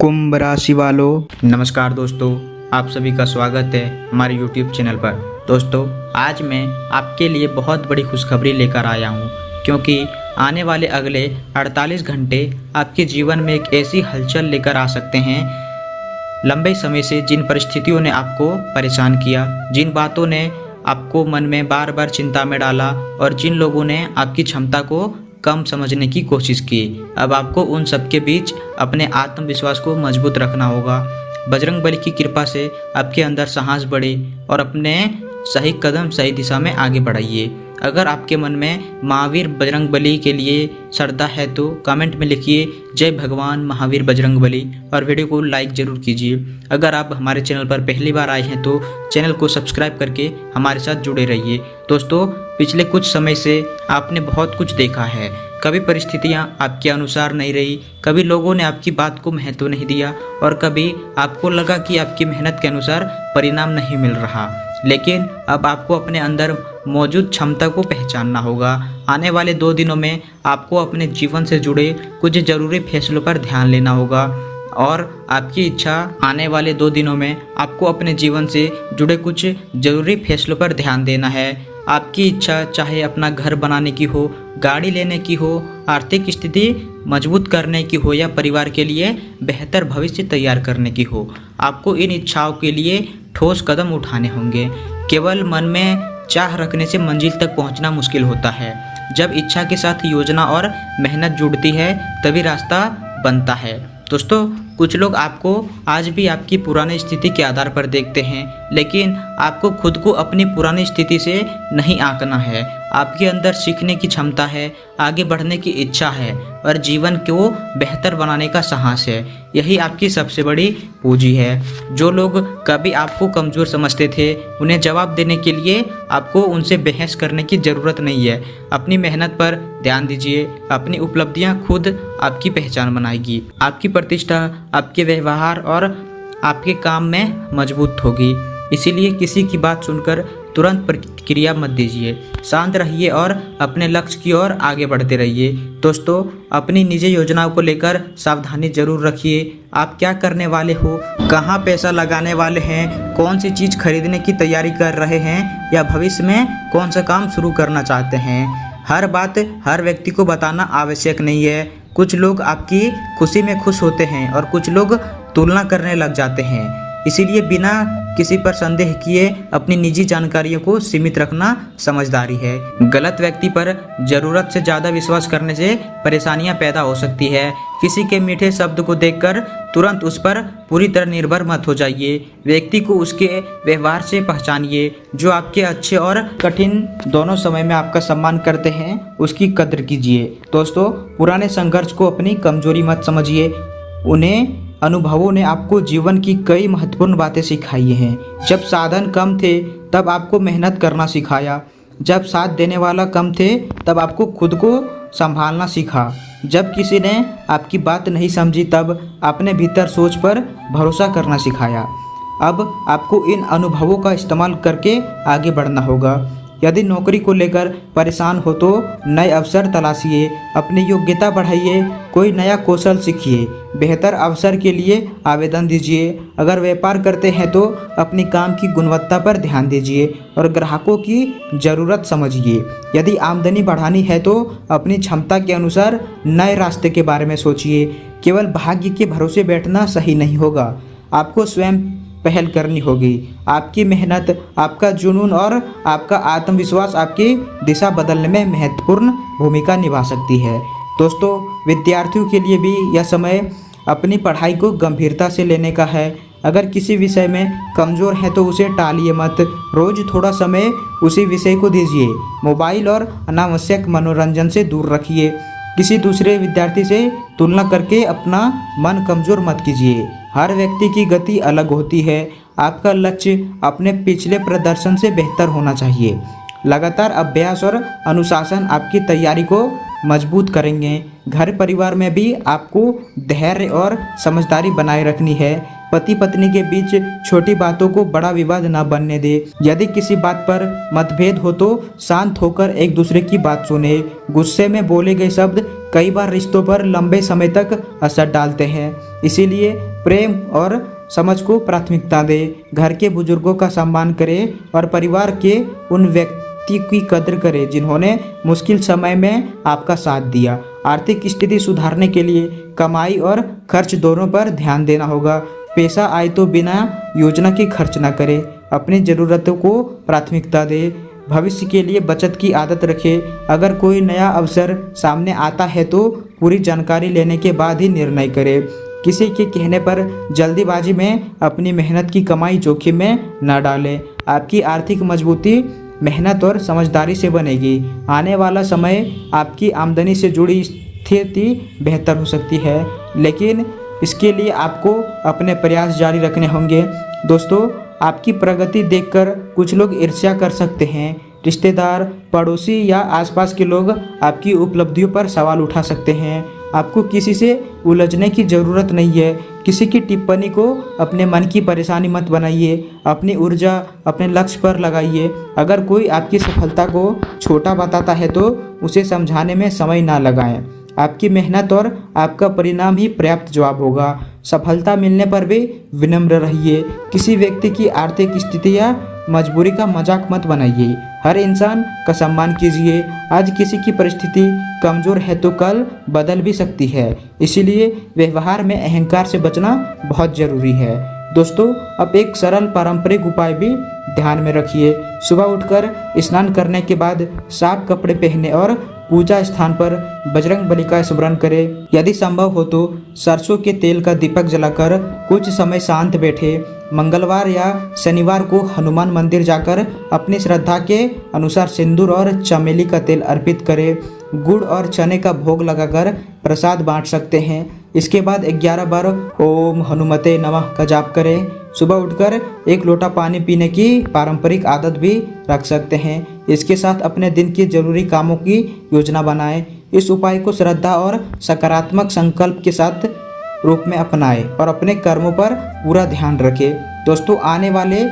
कुंभ राशि वालों, नमस्कार दोस्तों। आप सभी का स्वागत है हमारे YouTube चैनल पर। दोस्तों, आज मैं आपके लिए बहुत बड़ी खुशखबरी लेकर आया हूँ, क्योंकि आने वाले अगले 48 घंटे आपके जीवन में एक ऐसी हलचल लेकर आ सकते हैं। लंबे समय से जिन परिस्थितियों ने आपको परेशान किया, जिन बातों ने आपको मन में बार बार चिंता में डाला और जिन लोगों ने आपकी क्षमता को कम समझने की कोशिश की, अब आपको उन सब के बीच अपने आत्मविश्वास को मजबूत रखना होगा। बजरंग बली की कृपा से आपके अंदर साहस बढ़े और अपने सही कदम सही दिशा में आगे बढ़ाइए। अगर आपके मन में महावीर बजरंग बली के लिए श्रद्धा है तो कमेंट में लिखिए जय भगवान महावीर बजरंग बली और वीडियो को लाइक ज़रूर कीजिए। अगर आप हमारे चैनल पर पहली बार आए हैं तो चैनल को सब्सक्राइब करके हमारे साथ जुड़े रहिए। दोस्तों, पिछले कुछ समय से आपने बहुत कुछ देखा है। कभी परिस्थितियां आपके अनुसार नहीं रही, कभी लोगों ने आपकी बात को महत्व नहीं दिया और कभी आपको लगा कि आपकी मेहनत के अनुसार परिणाम नहीं मिल रहा। लेकिन अब आपको अपने अंदर मौजूद क्षमता को पहचानना होगा। आने वाले 2 दिनों में आपको अपने जीवन से जुड़े कुछ ज़रूरी फैसलों पर ध्यान लेना होगा और आपकी इच्छा आने वाले 2 दिनों में आपको अपने जीवन से जुड़े कुछ ज़रूरी फैसलों पर ध्यान देना है। आपकी इच्छा चाहे अपना घर बनाने की हो, गाड़ी लेने की हो, आर्थिक स्थिति मजबूत करने की हो या परिवार के लिए बेहतर भविष्य तैयार करने की हो, आपको इन इच्छाओं के लिए ठोस कदम उठाने होंगे। केवल मन में चाह रखने से मंजिल तक पहुंचना मुश्किल होता है। जब इच्छा के साथ योजना और मेहनत जुड़ती है तभी रास्ता बनता है। दोस्तों, कुछ लोग आपको आज भी आपकी पुरानी स्थिति के आधार पर देखते हैं, लेकिन आपको खुद को अपनी पुरानी स्थिति से नहीं आंकना है। आपके अंदर सीखने की क्षमता है, आगे बढ़ने की इच्छा है और जीवन को बेहतर बनाने का साहस है। यही आपकी सबसे बड़ी पूंजी है। जो लोग कभी आपको कमज़ोर समझते थे, उन्हें जवाब देने के लिए आपको उनसे बहस करने की ज़रूरत नहीं है। अपनी मेहनत पर ध्यान दीजिए। अपनी उपलब्धियां खुद आपकी पहचान बनाएगी। आपकी प्रतिष्ठा आपके व्यवहार और आपके काम में मजबूत होगी। इसीलिए किसी की बात सुनकर तुरंत प्रतिक्रिया मत दीजिए। शांत रहिए और अपने लक्ष्य की ओर आगे बढ़ते रहिए। दोस्तों, अपनी निजी योजनाओं को लेकर सावधानी जरूर रखिए। आप क्या करने वाले हो, कहाँ पैसा लगाने वाले हैं, कौन सी चीज़ खरीदने की तैयारी कर रहे हैं या भविष्य में कौन सा काम शुरू करना चाहते हैं। हर बात हर व्यक्ति को बताना आवश्यक नहीं है। कुछ लोग आपकी खुशी में खुश होते हैं और कुछ लोग तुलना करने लग जाते हैं। इसीलिए बिना किसी पर संदेह किए अपनी निजी जानकारियों को सीमित रखना समझदारी है। गलत व्यक्ति पर ज़रूरत से ज़्यादा विश्वास करने से परेशानियां पैदा हो सकती है। किसी के मीठे शब्द को देखकर तुरंत उस पर पूरी तरह निर्भर मत हो जाइए। व्यक्ति को उसके व्यवहार से पहचानिए। जो आपके अच्छे और कठिन दोनों समय में आपका सम्मान करते हैं, उसकी कद्र कीजिए। दोस्तों, पुराने संघर्ष को अपनी कमजोरी मत समझिए। उन्हें अनुभवों ने आपको जीवन की कई महत्वपूर्ण बातें सिखाई हैं। जब साधन कम थे तब आपको मेहनत करना सिखाया। जब साथ देने वाला कम थे तब आपको खुद को संभालना सीखा। जब किसी ने आपकी बात नहीं समझी तब अपने भीतर सोच पर भरोसा करना सिखाया। अब आपको इन अनुभवों का इस्तेमाल करके आगे बढ़ना होगा। यदि नौकरी को लेकर परेशान हो तो नए अवसर तलाशिए, अपनी योग्यता बढ़ाइए, कोई नया कौशल सीखिए, बेहतर अवसर के लिए आवेदन दीजिए। अगर व्यापार करते हैं तो अपनी काम की गुणवत्ता पर ध्यान दीजिए और ग्राहकों की ज़रूरत समझिए। यदि आमदनी बढ़ानी है तो अपनी क्षमता के अनुसार नए रास्ते के बारे में सोचिए। केवल भाग्य के भरोसे बैठना सही नहीं होगा। आपको स्वयं पहल करनी होगी। आपकी मेहनत, आपका जुनून और आपका आत्मविश्वास आपकी दिशा बदलने में महत्वपूर्ण भूमिका निभा सकती है। दोस्तों, विद्यार्थियों के लिए भी यह समय अपनी पढ़ाई को गंभीरता से लेने का है। अगर किसी विषय में कमज़ोर हैं तो उसे टालिए मत। रोज़ थोड़ा समय उसी विषय को दीजिए। मोबाइल और अनावश्यक मनोरंजन से दूर रखिए। किसी दूसरे विद्यार्थी से तुलना करके अपना मन कमज़ोर मत कीजिए। हर व्यक्ति की गति अलग होती है। आपका लक्ष्य अपने पिछले प्रदर्शन से बेहतर होना चाहिए। लगातार अभ्यास और अनुशासन आपकी तैयारी को मजबूत करेंगे। घर परिवार में भी आपको धैर्य और समझदारी बनाए रखनी है। पति पत्नी के बीच छोटी बातों को बड़ा विवाद न बनने दे। यदि किसी बात पर मतभेद हो तो शांत होकर एक दूसरे की बात सुने। गुस्से में बोले गए शब्द कई बार रिश्तों पर लंबे समय तक असर डालते हैं। इसीलिए प्रेम और समझ को प्राथमिकता दें, घर के बुजुर्गों का सम्मान करें और परिवार के उन व्यक्ति की कदर करें जिन्होंने मुश्किल समय में आपका साथ दिया। आर्थिक स्थिति सुधारने के लिए कमाई और खर्च दोनों पर ध्यान देना होगा। पैसा आए तो बिना योजना के खर्च ना करें, अपनी ज़रूरतों को प्राथमिकता दें, भविष्य के लिए बचत की आदत रखें। अगर कोई नया अवसर सामने आता है तो पूरी जानकारी लेने के बाद ही निर्णय करें। किसी के कहने पर जल्दीबाजी में अपनी मेहनत की कमाई जोखिम में न डालें। आपकी आर्थिक मजबूती मेहनत और समझदारी से बनेगी। आने वाला समय आपकी आमदनी से जुड़ी स्थिति बेहतर हो सकती है, लेकिन इसके लिए आपको अपने प्रयास जारी रखने होंगे। दोस्तों, आपकी प्रगति देखकर कुछ लोग ईर्ष्या कर सकते हैं। रिश्तेदार, पड़ोसी या आसपास के लोग आपकी उपलब्धियों पर सवाल उठा सकते हैं। आपको किसी से उलझने की ज़रूरत नहीं है। किसी की टिप्पणी को अपने मन की परेशानी मत बनाइए। अपनी ऊर्जा अपने लक्ष्य पर लगाइए। अगर कोई आपकी सफलता को छोटा बताता है तो उसे समझाने में समय ना लगाएं। आपकी मेहनत और आपका परिणाम ही पर्याप्त जवाब होगा। सफलता मिलने पर भी विनम्र रहिए। किसी व्यक्ति की आर्थिक स्थिति या मजबूरी का मजाक मत बनाइए। हर इंसान का सम्मान कीजिए। आज किसी की परिस्थिति कमज़ोर है तो कल बदल भी सकती है, इसीलिए व्यवहार में अहंकार से बचना बहुत ज़रूरी है। दोस्तों, अब एक सरल पारंपरिक उपाय भी ध्यान में रखिए। सुबह उठकर स्नान करने के बाद साफ कपड़े पहने और पूजा स्थान पर बजरंग बली का स्मरण करें। यदि संभव हो तो सरसों के तेल का दीपक जलाकर कुछ समय शांत बैठे। मंगलवार या शनिवार को हनुमान मंदिर जाकर अपनी श्रद्धा के अनुसार सिंदूर और चमेली का तेल अर्पित करें। गुड़ और चने का भोग लगाकर प्रसाद बांट सकते हैं। इसके बाद 11 बार ओम हनुमते नमः का जाप करें। सुबह उठकर 1 लोटा पानी पीने की पारंपरिक आदत भी रख सकते हैं। इसके साथ अपने दिन के जरूरी कामों की योजना बनाएं। इस उपाय को श्रद्धा और सकारात्मक संकल्प के साथ रूप में अपनाएं और अपने कर्मों पर पूरा ध्यान रखें। दोस्तों, आने वाले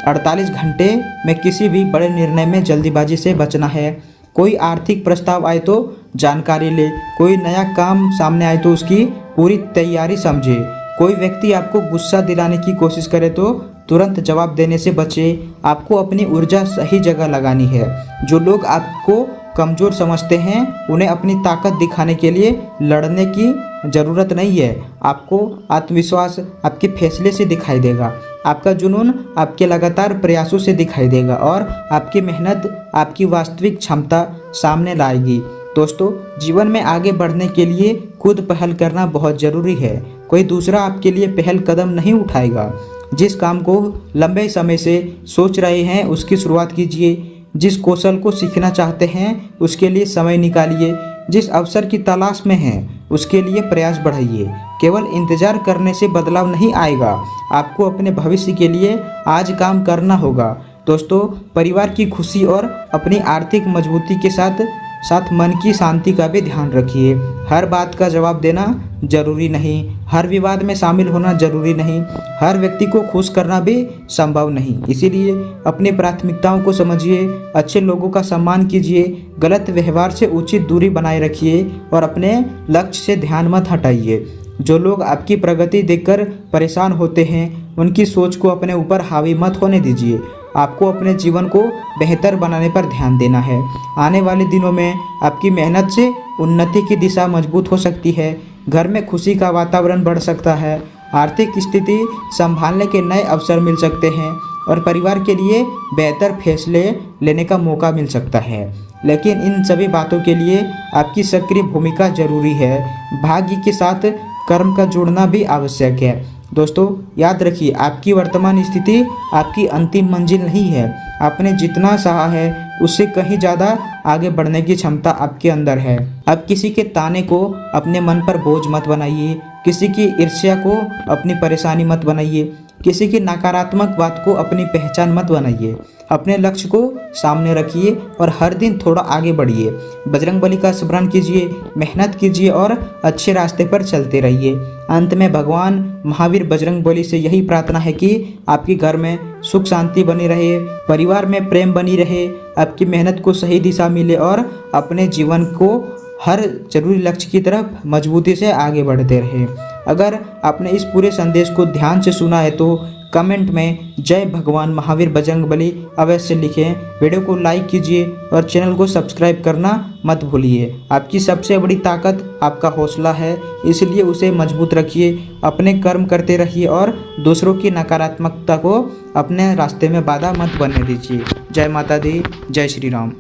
48 घंटे में किसी भी बड़े निर्णय में जल्दीबाजी से बचना है। कोई आर्थिक प्रस्ताव आए तो जानकारी ले। कोई नया काम सामने आए तो उसकी पूरी तैयारी समझे। कोई व्यक्ति आपको गुस्सा दिलाने की कोशिश करे तो तुरंत जवाब देने से बचे। आपको अपनी ऊर्जा सही जगह लगानी है। जो लोग आपको कमज़ोर समझते हैं उन्हें अपनी ताकत दिखाने के लिए लड़ने की ज़रूरत नहीं है। आपको आत्मविश्वास आपके फैसले से दिखाई देगा। आपका जुनून आपके लगातार प्रयासों से दिखाई देगा और आपकी मेहनत आपकी वास्तविक क्षमता सामने लाएगी। दोस्तों, जीवन में आगे बढ़ने के लिए खुद पहल करना बहुत ज़रूरी है। कोई दूसरा आपके लिए पहल कदम नहीं उठाएगा। जिस काम को लंबे समय से सोच रहे हैं उसकी शुरुआत कीजिए। जिस कौशल को सीखना चाहते हैं उसके लिए समय निकालिए। जिस अवसर की तलाश में हैं उसके लिए प्रयास बढ़ाइए। केवल इंतजार करने से बदलाव नहीं आएगा। आपको अपने भविष्य के लिए आज काम करना होगा। दोस्तों, परिवार की खुशी और अपनी आर्थिक मजबूती के साथ साथ मन की शांति का भी ध्यान रखिए। हर बात का जवाब देना जरूरी नहीं। हर विवाद में शामिल होना जरूरी नहीं। हर व्यक्ति को खुश करना भी संभव नहीं। इसीलिए अपनी प्राथमिकताओं को समझिए। अच्छे लोगों का सम्मान कीजिए। गलत व्यवहार से उचित दूरी बनाए रखिए और अपने लक्ष्य से ध्यान मत हटाइए। जो लोग आपकी प्रगति देखकर परेशान होते हैं उनकी सोच को अपने ऊपर हावी मत होने दीजिए। आपको अपने जीवन को बेहतर बनाने पर ध्यान देना है। आने वाले दिनों में आपकी मेहनत से उन्नति की दिशा मजबूत हो सकती है। घर में खुशी का वातावरण बढ़ सकता है। आर्थिक स्थिति संभालने के नए अवसर मिल सकते हैं और परिवार के लिए बेहतर फैसले लेने का मौका मिल सकता है। लेकिन इन सभी बातों के लिए आपकी सक्रिय भूमिका जरूरी है। भाग्य के साथ कर्म का जुड़ना भी आवश्यक है। दोस्तों, याद रखिए, आपकी वर्तमान स्थिति आपकी अंतिम मंजिल नहीं है। आपने जितना सहा है उससे कहीं ज़्यादा आगे बढ़ने की क्षमता आपके अंदर है। अब किसी के ताने को अपने मन पर बोझ मत बनाइए। किसी की ईर्ष्या को अपनी परेशानी मत बनाइए। किसी की नकारात्मक बात को अपनी पहचान मत बनाइए। अपने लक्ष्य को सामने रखिए और हर दिन थोड़ा आगे बढ़िए। बजरंग बली का स्मरण कीजिए, मेहनत कीजिए और अच्छे रास्ते पर चलते रहिए। अंत में भगवान महावीर बजरंग बली से यही प्रार्थना है कि आपके घर में सुख शांति बनी रहे, परिवार में प्रेम बनी रहे, आपकी मेहनत को सही दिशा मिले और अपने जीवन को हर जरूरी लक्ष्य की तरफ मजबूती से आगे बढ़ते रहें। अगर आपने इस पूरे संदेश को ध्यान से सुना है तो कमेंट में जय भगवान महावीर बजरंगबली अवश्य लिखें। वीडियो को लाइक कीजिए और चैनल को सब्सक्राइब करना मत भूलिए। आपकी सबसे बड़ी ताकत आपका हौसला है, इसलिए उसे मजबूत रखिए। अपने कर्म करते रहिए और दूसरों की नकारात्मकता को अपने रास्ते में बाधा मत बनने दीजिए। जय माता दी, जय श्री राम।